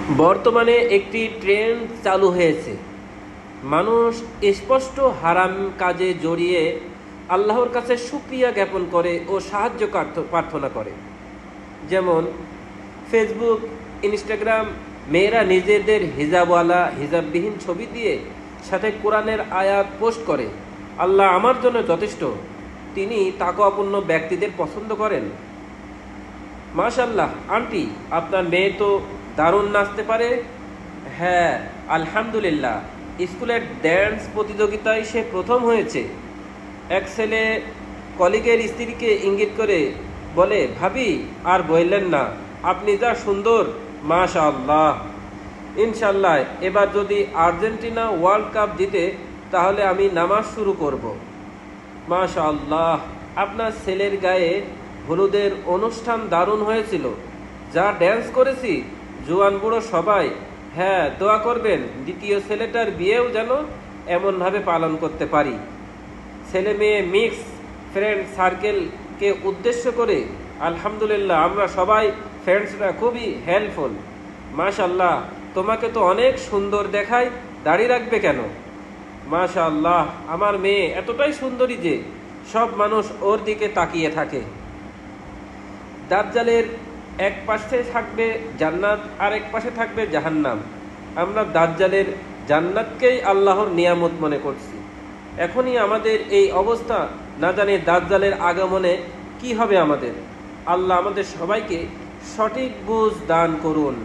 বর্তমানে একটি ট্রেন্ড চালু হয়েছে। মানুষ স্পষ্ট হারাম কাজে জড়িয়ে আল্লাহর কাছে শুকরিয়া জ্ঞাপন করে ও সাহায্য প্রার্থনা করে। যেমন ফেসবুক, ইনস্টাগ্রাম, মেয়েরা নিজেদের হিজাবওয়ালা হিজাববিহীন ছবি দিয়ে সাথে কোরআনের আয়াত পোস্ট করে, আল্লাহ আমার জন্য যথেষ্ট, তিনি তাকওয়াপূর্ণ ব্যক্তিদের পছন্দ করেন। মাশাল্লাহ আন্টি, আপনার মেয়ে তো দারুণ নাচতে পারে। হ্যাঁ, আলহামদুলিল্লাহ, স্কুলের ড্যান্স প্রতিযোগিতায় সে প্রথম হয়েছে। এক ছেলে কলিগের স্ত্রীকে ইঙ্গিত করে বলে, ভাবি আর বললেন না, আপনি যা সুন্দর, মাশাআল্লাহ। ইনশাল্লাহ এবার যদি আর্জেন্টিনা ওয়ার্ল্ড কাপ জিতে তাহলে আমি নামাজ শুরু করব। মাশাআল্লাহ, আপনার ছেলের গায়ে হলুদের অনুষ্ঠান দারুণ হয়েছিল, যা ড্যান্স করেছি, জোয়ান বুড়ো সবাই। হ্যাঁ, দোয়া করবেন দ্বিতীয় ছেলেটার বিয়েও যেন এমনভাবে পালন করতে পারি। ছেলে মেয়ে মিক্স ফ্রেন্ড সার্কেলকে উদ্দেশ্য করে, আলহামদুলিল্লাহ আমরা সবাই ফ্রেন্ডসরা খুবই হেল্পফুল। মাশাআল্লাহ, তোমাকে তো অনেক সুন্দর দেখায়, দাড়ি রাখবে কেন? মাশাআল্লাহ, আমার মেয়ে এতটাই সুন্দরী যে সব মানুষ ওর দিকে তাকিয়ে থাকে। দাজ্জালের এক পাশে থাকবে জান্নাত আর এক পাশে থাকবে জাহান্নাম। আমরা দাজ্জালের জান্নাতকেই আল্লাহর নিয়ামত মনে করছি। এখনই আমাদের এই অবস্থা, না জানি দাজ্জালের আগমনে কি হবে আমাদের। আল্লাহ আমাদের সবাইকে সঠিক বুঝ দান করুন।